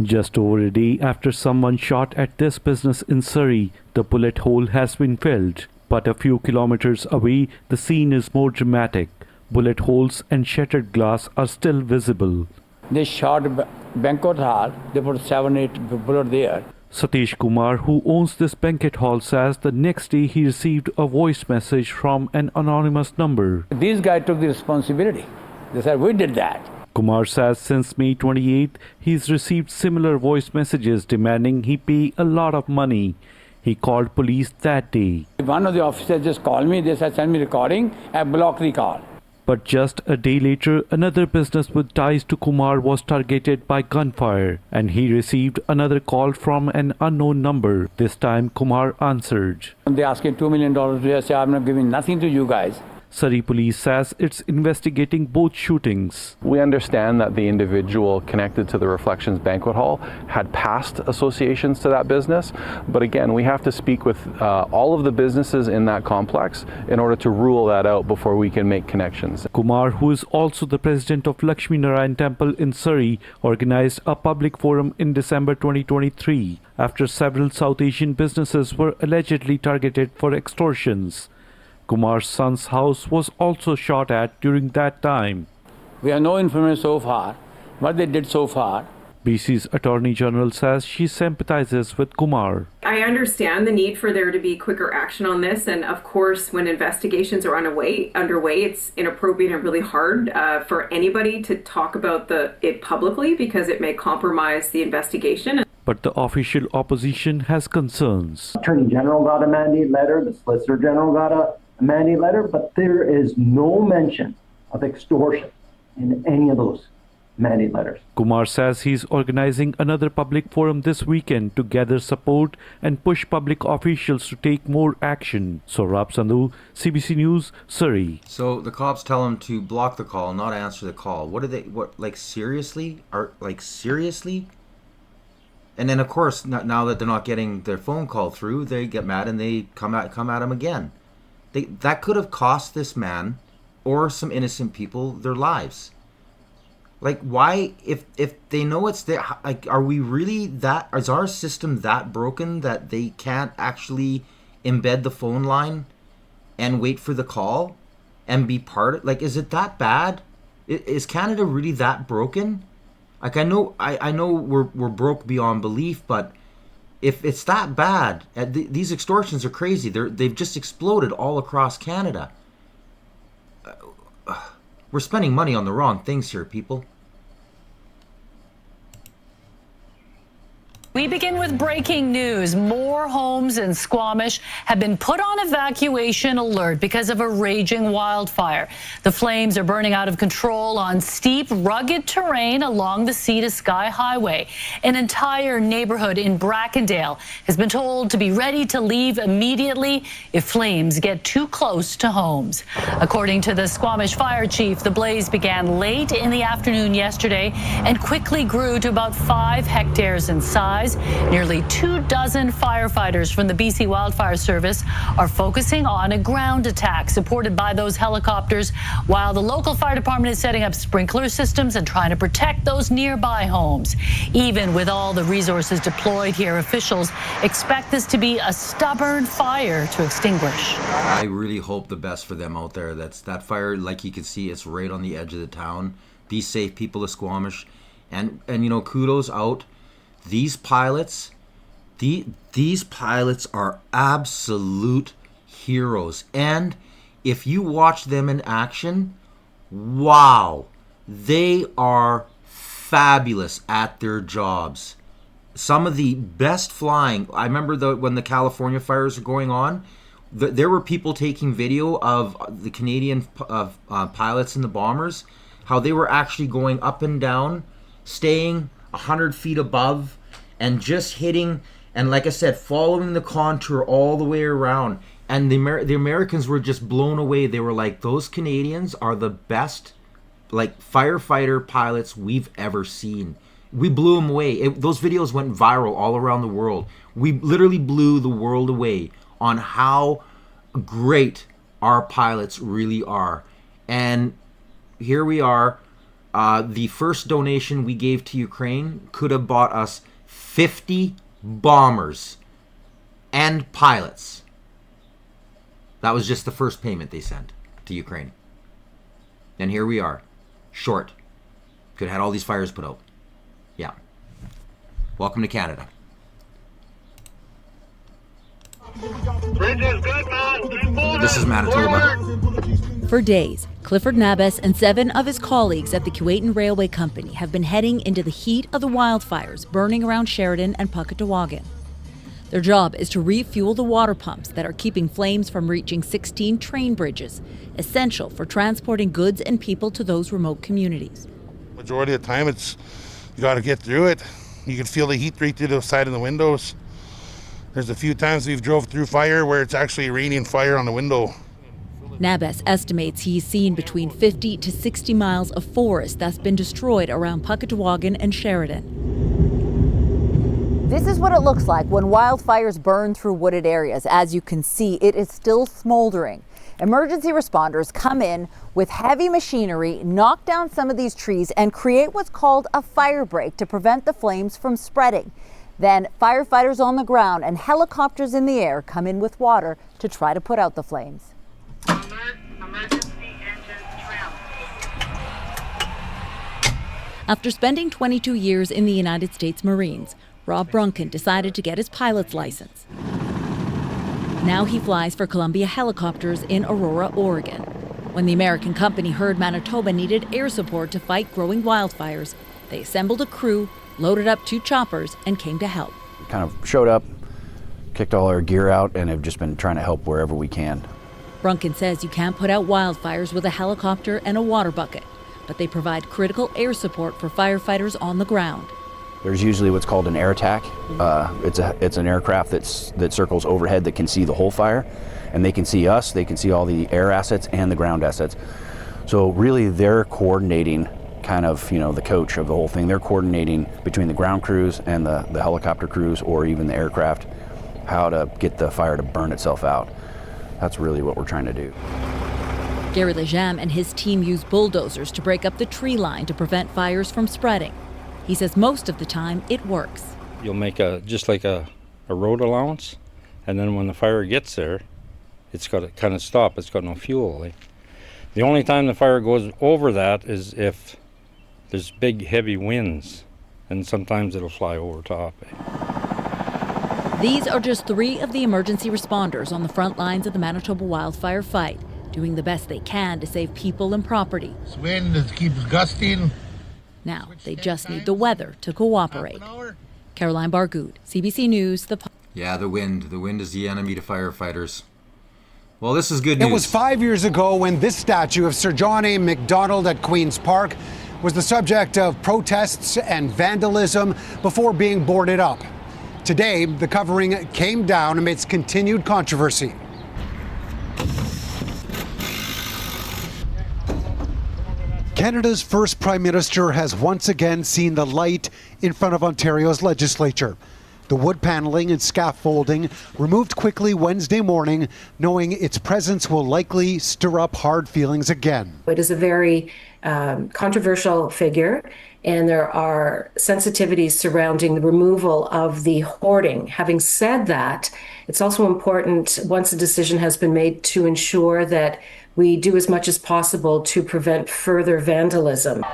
Just over a day after someone shot at this business in Surrey, the bullet hole has been filled. But a few kilometers away, the scene is more dramatic. Bullet holes and shattered glass are still visible. They shot banquet hall. They put 7-8 bullets there. Satish Kumar, who owns this banquet hall, says the next day he received a voice message from an anonymous number. These guys took the responsibility. They said, we did that. Kumar says since May 28th, he's received similar voice messages demanding he pay a lot of money. He called police that day. One of the officers just called me. They said, send me recording. I blocked the call. But just a day later, another business with ties to Kumar was targeted by gunfire, and he received another call from an unknown number. This time, Kumar answered. They asked him $2 million. I said, I'm not giving nothing to you guys. Surrey police says it's investigating both shootings. We understand that the individual connected to the Reflections Banquet Hall had past associations to that business, but again, we have to speak with all of the businesses in that complex in order to rule that out before we can make connections. Kumar, who is also the president of Lakshmi Narayan Temple in Surrey, organized a public forum in December 2023 after several South Asian businesses were allegedly targeted for extortions. Kumar's son's house was also shot at during that time. We have no information so far, what they did so far. BC's Attorney General says she sympathizes with Kumar. I understand the need for there to be quicker action on this, and of course when investigations are underway, it's inappropriate and really hard for anybody to talk about it publicly because it may compromise the investigation. But the official opposition has concerns. Attorney General got a mandate letter, the Solicitor General got a mandate letter, but there is no mention of extortion in any of those mandate letters. Kumar says he's organizing another public forum this weekend to gather support and push public officials to take more action. Saurabh Sandhu, CBC News, Surrey. So the cops tell him to block the call, not answer the call. Seriously? Seriously? And then of course, now that they're not getting their phone call through, they get mad and they come at him again. That could have cost this man or some innocent people their lives. Like, why, if they know it's there, like, are we really is our system that broken that they can't actually embed the phone line and wait for the call and be part of, like, is it that bad? Is Canada really that broken? Like, I know we're broke beyond belief, but if it's that bad, these extortions are crazy. They've just exploded all across Canada. We're spending money on the wrong things here, people. We begin with breaking news. More homes in Squamish have been put on evacuation alert because of a raging wildfire. The flames are burning out of control on steep, rugged terrain along the Sea to Sky Highway. An entire neighborhood in Brackendale has been told to be ready to leave immediately if flames get too close to homes. According to the Squamish Fire Chief, the blaze began late in the afternoon yesterday and quickly grew to about 5 hectares in size. Nearly 24 firefighters from the BC Wildfire Service are focusing on a ground attack supported by those helicopters, while the local fire department is setting up sprinkler systems and trying to protect those nearby homes. Even with all the resources deployed here, officials expect this to be a stubborn fire to extinguish. I really hope the best for them out there. That fire, like you can see, it's right on the edge of the town. Be safe, people of Squamish. And kudos out. These pilots, these pilots are absolute heroes. And if you watch them in action, wow, they are fabulous at their jobs. some of the best flying. I remember when the California fires were going on, there were people taking video of the Canadian pilots and the bombers, how they were actually going up and down, staying 100 feet above, and just hitting, and like I said, following the contour all the way around. And the Americans were just blown away. They were like, those Canadians are the best, like, firefighter pilots we've ever seen. We blew them away. Those videos went viral all around the world. We literally blew the world away on how great our pilots really are. And here we are. The first donation we gave to Ukraine could have bought us 50 bombers and pilots. That was just the first payment they sent to Ukraine. And here we are, short. Could have had all these fires put out. Yeah. Welcome to Canada. This is Manitoba. For days, Clifford Nabes and 7 of his colleagues at the Kuwaitan Railway Company have been heading into the heat of the wildfires burning around Sheridan and Puckatawagan. Their job is to refuel the water pumps that are keeping flames from reaching 16 train bridges, essential for transporting goods and people to those remote communities. Majority of the time, you got to get through it. You can feel the heat right through the side of the windows. There's a few times we've drove through fire where it's actually raining fire on the window. Nabes estimates he's seen between 50 to 60 miles of forest that's been destroyed around Puckatawagan and Sheridan. This is what it looks like when wildfires burn through wooded areas. As you can see, it is still smoldering. Emergency responders come in with heavy machinery, knock down some of these trees, and create what's called a fire break to prevent the flames from spreading. Then firefighters on the ground and helicopters in the air come in with water to try to put out the flames. After spending 22 years in the United States Marines, Rob Brunken decided to get his pilot's license. Now he flies for Columbia Helicopters in Aurora, Oregon. When the American company heard Manitoba needed air support to fight growing wildfires, they assembled a crew, loaded up 2 choppers, and came to help. We kind of showed up, kicked all our gear out, and have just been trying to help wherever we can. Brunken says you can't put out wildfires with a helicopter and a water bucket, but they provide critical air support for firefighters on the ground. There's usually what's called an air attack. It's an aircraft that circles overhead that can see the whole fire, and they can see us, they can see all the air assets and the ground assets. So really they're coordinating kind of, the coach of the whole thing. They're coordinating between the ground crews and the helicopter crews or even the aircraft, how to get the fire to burn itself out. That's really what we're trying to do. Gary Lejam and his team use bulldozers to break up the tree line to prevent fires from spreading. He says most of the time it works. You'll make just like a road allowance, and then when the fire gets there, it's got to kind of stop. It's got no fuel. The only time the fire goes over that is if there's big, heavy winds, and sometimes it'll fly over top. These are just 3 of the emergency responders on the front lines of the Manitoba wildfire fight, doing the best they can to save people and property. This wind keeps gusting. Now, they just need the weather to cooperate. Caroline Bargood, CBC News, Yeah, the wind. The wind is the enemy to firefighters. Well, this is good news. It was 5 years ago when this statue of Sir John A. Macdonald at Queen's Park was the subject of protests and vandalism before being boarded up. Today, the covering came down amidst continued controversy. Canada's first Prime Minister has once again seen the light in front of Ontario's legislature. The wood paneling and scaffolding removed quickly Wednesday morning, knowing its presence will likely stir up hard feelings again. It is a very controversial figure, and there are sensitivities surrounding the removal of the hoarding. Having said that, it's also important, once a decision has been made, to ensure that we do as much as possible to prevent further vandalism.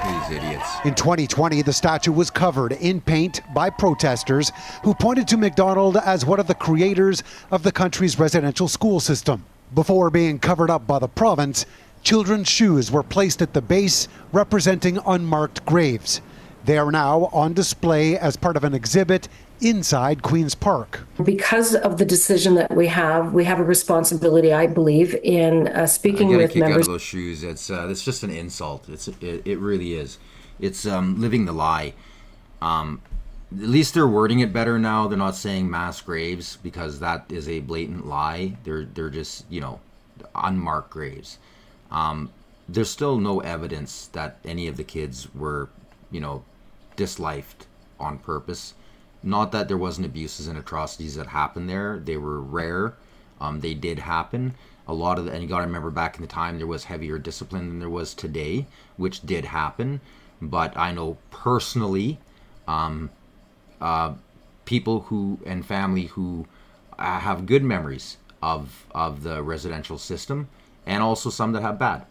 These idiots. In 2020, the statue was covered in paint by protesters who pointed to Macdonald as one of the creators of the country's residential school system. Before being covered up by the province, children's shoes were placed at the base, representing unmarked graves. They are now on display as part of an exhibit inside Queen's Park. Because of the decision that we have a responsibility, I believe, in speaking I get a with kick out members. of those shoes. It's just an insult. It really is. It's living the lie. At least they're wording it better now. They're not saying mass graves, because that is a blatant lie. They're just, unmarked graves. There's still no evidence that any of the kids were, dislifed on purpose. Not that there wasn't abuses and atrocities that happened there. They were rare. They did happen. And you got to remember, back in the time, there was heavier discipline than there was today, which did happen. But I know personally, people who and family who have good memories of the residential system, and also some that have bad.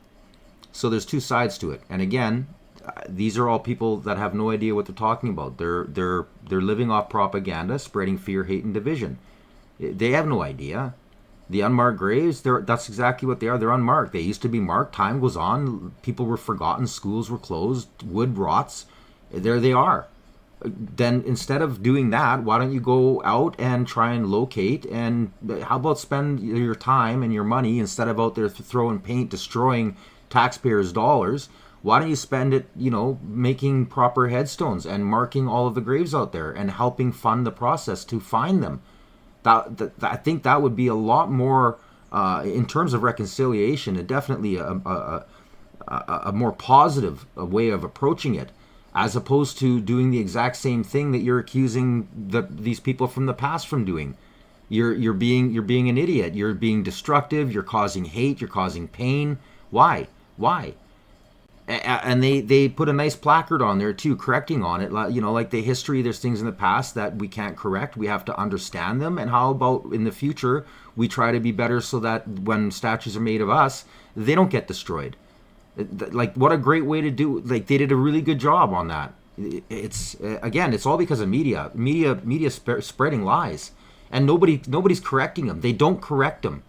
So there's two sides to it. And again, these are all people that have no idea what they're talking about. They're living off propaganda, spreading fear, hate, and division. They have no idea. The unmarked graves, that's exactly what they are. They're unmarked. They used to be marked. Time goes on. People were forgotten. Schools were closed. Wood rots. There they are. Then instead of doing that, why don't you go out and try and locate? And how about spend your time and your money, instead of out there throwing paint, destroying taxpayers' dollars? Why don't you spend it, making proper headstones and marking all of the graves out there and helping fund the process to find them? I think that would be a lot more, in terms of reconciliation, and definitely a more positive way of approaching it, as opposed to doing the exact same thing that you're accusing these people from the past from doing. You're being an idiot. You're being destructive. You're causing hate. You're causing pain. Why? And they put a nice placard on there too, correcting on it. Like the history, there's things in the past that we can't correct. We have to understand them. And how about in the future, we try to be better so that when statues are made of us, they don't get destroyed. Like, what a great way to do. Like, they did a really good job on that. It's all because of media spreading lies, and nobody's correcting them. They don't correct them.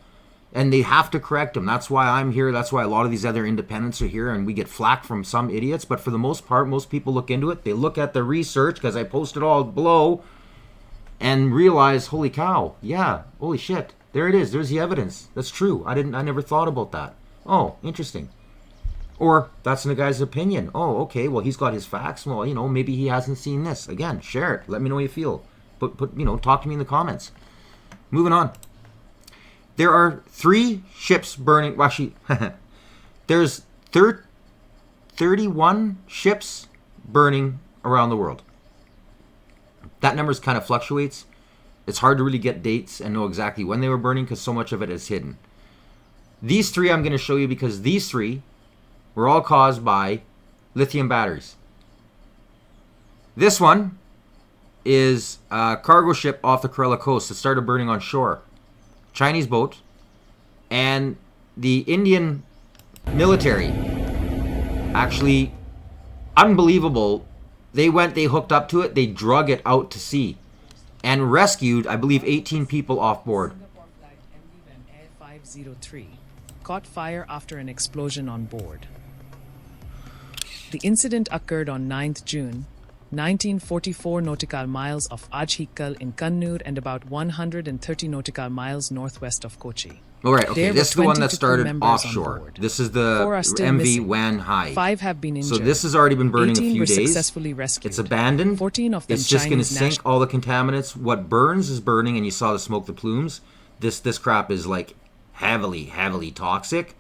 And they have to correct them. That's why I'm here. That's why a lot of these other independents are here, and we get flack from some idiots. But for the most part, most people look into it. They look at the research, because I posted all below, and realize, holy cow, yeah, holy shit, there it is. There's the evidence. That's true. I never thought about that. Oh, interesting. Or that's the guy's opinion. Oh, okay, well, he's got his facts. Well, maybe he hasn't seen this. Again, share it. Let me know how you feel. But talk to me in the comments. Moving on. There are 3 ships burning. Well, actually, there's 31 ships burning around the world. That number kind of fluctuates. It's hard to really get dates and know exactly when they were burning, because so much of it is hidden. These 3 I'm going to show you, because these 3 were all caused by lithium batteries. This one is a cargo ship off the Kerala coast that started burning on shore. Chinese boat. And the Indian military, actually, unbelievable, they hooked up to it, they drug it out to sea and rescued, I believe, 18 people off board. Air 503 caught fire after an explosion on board. The incident occurred on 9th June, 1944 nautical miles off Ajhikal in Kannur, and about 130 nautical miles northwest of Kochi. All right, okay, this is the one that started offshore. This is the MV Wan Hai. 5 have been injured. So this has already been burning a 18 few were days. Successfully rescued. It's abandoned. 14 of them it's just going to Chinese sink all the contaminants. What burns is burning, and you saw the smoke, the plumes. This crap is like heavily toxic.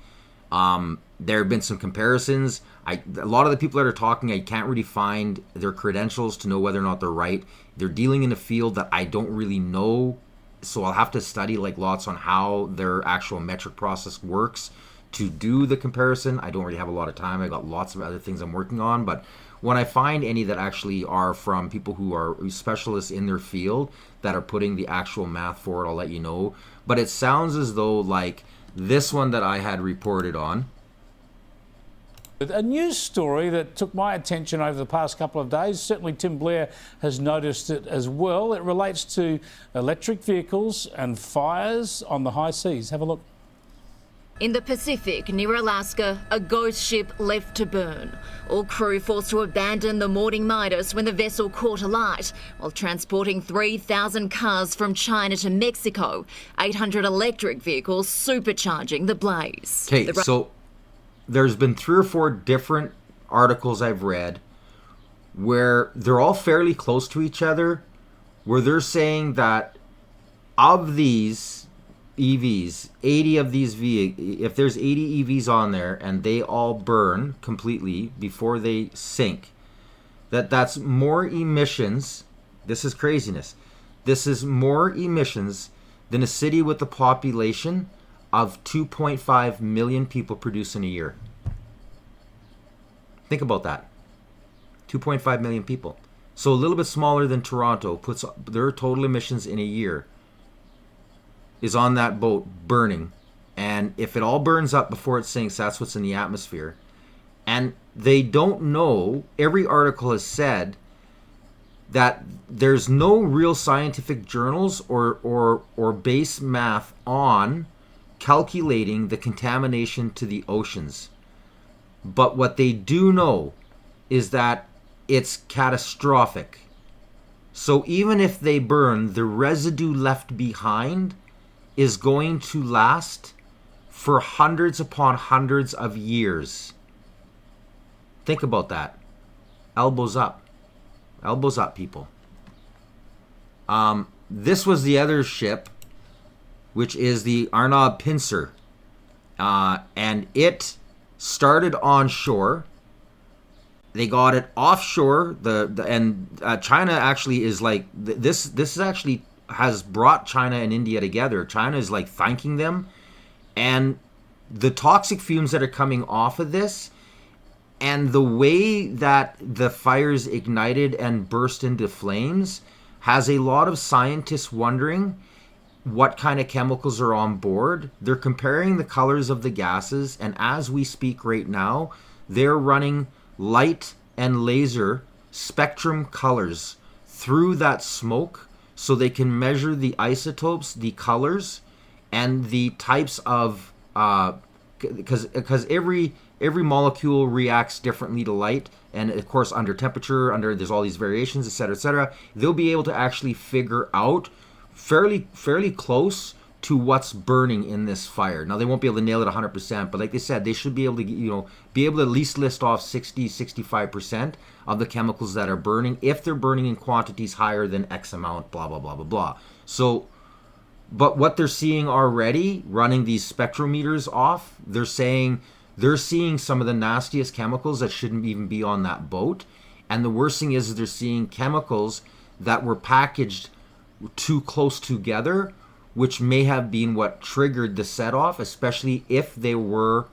There have been some comparisons. A lot of the people that are talking, I can't really find their credentials to know whether or not they're right. They're dealing in a field that I don't really know, so I'll have to study lots on how their actual metric process works to do the comparison. I don't really have a lot of time. I got lots of other things I'm working on, but when I find any that actually are from people who are specialists in their field that are putting the actual math for it, I'll let you know. But it sounds as though like this one that I had reported on. A news story that took my attention over the past couple of days, certainly Tim Blair has noticed it as well. It relates to electric vehicles and fires on the high seas. Have a look. In the Pacific, near Alaska, a ghost ship left to burn. All crew forced to abandon the Morning Midas when the vessel caught alight, while transporting 3,000 cars from China to Mexico, 800 electric vehicles supercharging the blaze. Okay, so there's been 3 or 4 different articles I've read where they're all fairly close to each other, where they're saying that of these EVs, 80 of these if there's 80 EVs on there and they all burn completely before they sink, that's more emissions. This is craziness. This is more emissions than a city with a population of 2.5 million people produce in a year. Think about that. 2.5 million people. So a little bit smaller than Toronto puts their total emissions in a year is on that boat burning. And if it all burns up before it sinks, that's what's in the atmosphere. And they don't know, every article has said that there's no real scientific journals or base math on calculating the contamination to the oceans. But what they do know is that it's catastrophic. So even if they burn, the residue left behind is going to last for hundreds upon hundreds of years. Think about that. Elbows up. Elbows up, people. This was the other ship, which is the Arnaud Pincer. And it started on shore. They got it offshore. China actually is like, this is actually has brought China and India together. China is like thanking them. And the toxic fumes that are coming off of this and the way that the fires ignited and burst into flames has a lot of scientists wondering what kind of chemicals are on board. They're comparing the colors of the gases, and as we speak right now, they're running light and laser spectrum colors through that smoke so they can measure the isotopes, the colors, and the types of because every molecule reacts differently to light, and of course under temperature, there's all these variations, etc., etc. They'll be able to actually figure out fairly close to what's burning in this fire. Now they won't be able to nail it 100%, but like they said, they should be able to be able to at least list off 60-65% of the chemicals that are burning if they're burning in quantities higher than X amount, blah blah blah blah blah. So but what they're seeing already, running these spectrometers off, they're saying they're seeing some of the nastiest chemicals that shouldn't even be on that boat. And the worst thing is they're seeing chemicals that were packaged too close together, which may have been what triggered the set-off, especially if they were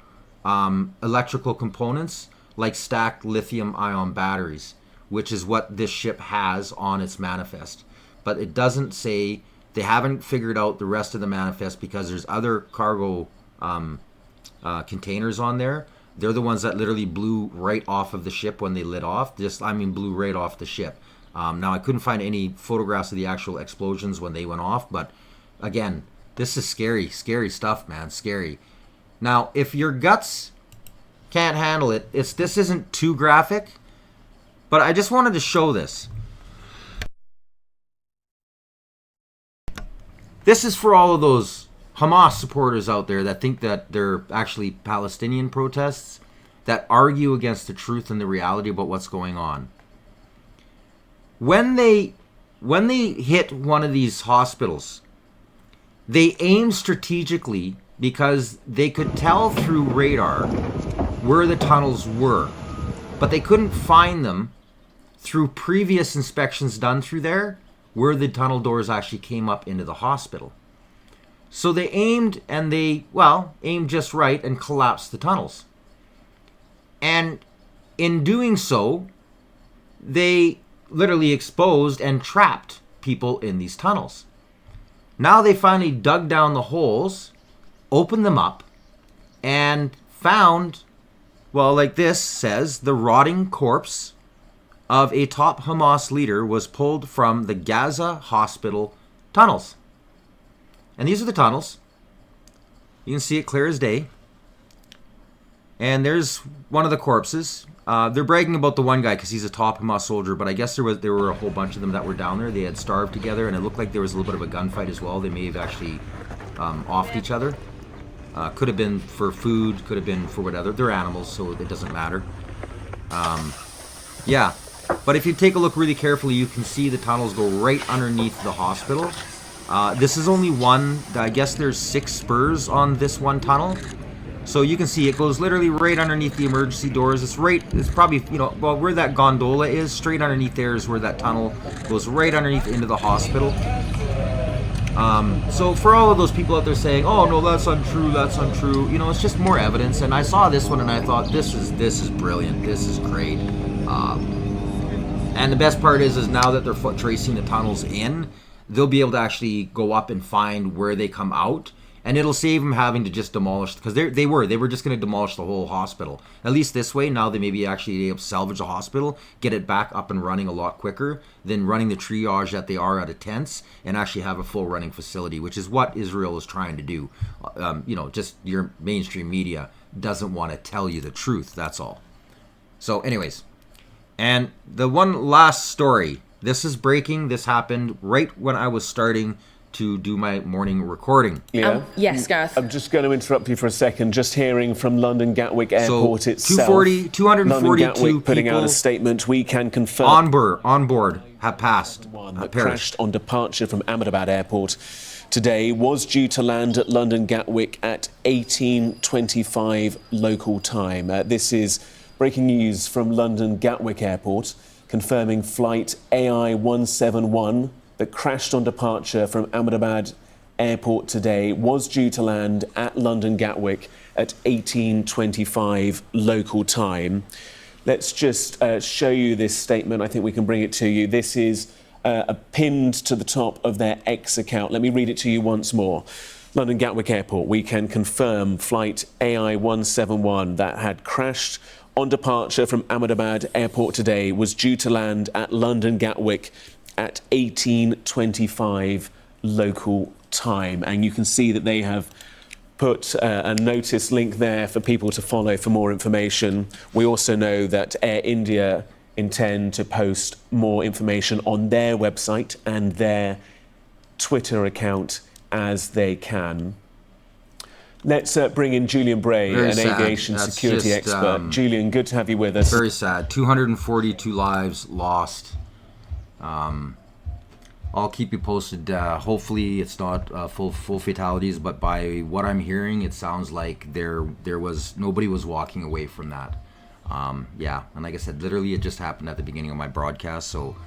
electrical components like stacked lithium-ion batteries, which is what this ship has on its manifest. But it doesn't say, they haven't figured out the rest of the manifest because there's other cargo containers on there. They're the ones that literally blew right off of the ship when they lit off. Blew right off the ship. Now, I couldn't find any photographs of the actual explosions when they went off, but again, this is scary stuff, man, scary. Now, if your guts can't handle it, this isn't too graphic, but I just wanted to show this. This is for all of those Hamas supporters out there that think that they're actually Palestinian protests, that argue against the truth and the reality about what's going on. When they hit one of these hospitals, they aimed strategically because they could tell through radar where the tunnels were, but they couldn't find them through previous inspections done through there where the tunnel doors actually came up into the hospital. So they aimed, and aimed just right and collapsed the tunnels. And in doing so, they literally exposed and trapped people in these tunnels. Now they finally dug down the holes, opened them up, and found, like this says, the rotting corpse of a top Hamas leader was pulled from the Gaza hospital tunnels. And these are the tunnels. You can see it clear as day. And there's one of the corpses. They're bragging about the one guy because he's a top Hamas soldier, but I guess there were a whole bunch of them that were down there. They had starved together, and it looked like there was a little bit of a gunfight as well. They may have actually offed each other. Could have been for food, could have been for whatever. They're animals, so it doesn't matter. Yeah, but if you take a look really carefully, you can see the tunnels go right underneath the hospital. This is only one. I guess there's 6 spurs on this one tunnel. So you can see it goes literally right underneath the emergency doors. It's probably, well, where that gondola is, straight underneath there is where that tunnel goes right underneath into the hospital. So for all of those people out there saying, oh no, that's untrue, it's just more evidence. And I saw this one and I thought, this is brilliant, this is great. And the best part is now that they're foot tracing the tunnels in, they'll be able to actually go up and find where they come out. And it'll save them having to just demolish, because they were just going to demolish the whole hospital. At least this way, now they maybe actually able to salvage the hospital, get it back up and running a lot quicker than running the triage that they are out of tents and actually have a full running facility, which is what Israel is trying to do. Just your mainstream media doesn't want to tell you the truth, that's all. So anyways, and the one last story. This is breaking. This happened right when I was starting to do my morning recording. Yes, Gareth. I'm just going to interrupt you for a second. Just hearing from London Gatwick Airport itself. 242 London Gatwick putting people out a statement. We can confirm on board have passed. That crashed on departure from Ahmedabad Airport today was due to land at London Gatwick at 18:25 local time. This is breaking news from London Gatwick Airport, confirming flight AI171 that crashed on departure from Ahmedabad Airport today was due to land at London Gatwick at 18:25 local time. Let's just show you this statement. I think we can bring it to you. This is pinned to the top of their X account. Let me read it to you once more. London Gatwick Airport, we can confirm flight AI171 that had crashed on departure from Ahmedabad Airport today was due to land at London Gatwick at 18:25 local time. And you can see that they have put a notice link there for people to follow for more information. We also know that Air India intend to post more information on their website and their Twitter account as they can. Let's bring in Julian Bray, Very an sad. aviation That's security just, expert. Julian, good to have you with us. Very sad. 242 lives lost. I'll keep you posted. Hopefully it's not full fatalities, but by what I'm hearing, it sounds like nobody was walking away from that. Yeah, and like I said, literally it just happened at the beginning of my broadcast. So,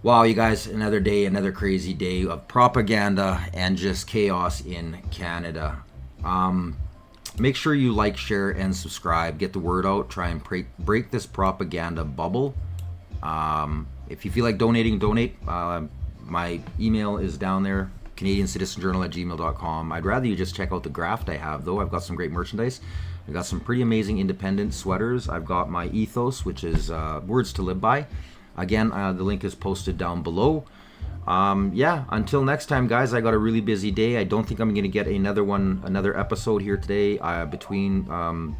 wow, you guys, another day, another crazy day of propaganda and just chaos in Canada. Make sure you like, share, and subscribe. Get the word out. Try and break this propaganda bubble. If you feel like donating, donate. My email is down there, CanadianCitizenJournal@gmail.com. I'd rather you just check out the graft I have, though. I've got some great merchandise. I've got some pretty amazing independent sweaters. I've got my ethos, which is words to live by. Again, the link is posted down below. Yeah, until next time, guys, I got a really busy day. I don't think I'm going to get another episode here today. Between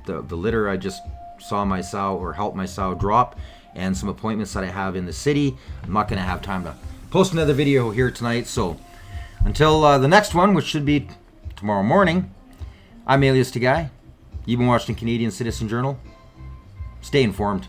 the litter I just saw my sow, or helped my sow drop, and some appointments that I have in the city, I'm not going to have time to post another video here tonight. So until the next one, which should be tomorrow morning, I'm Alias Tagay. You've been watching Canadian Citizen Journal. Stay informed.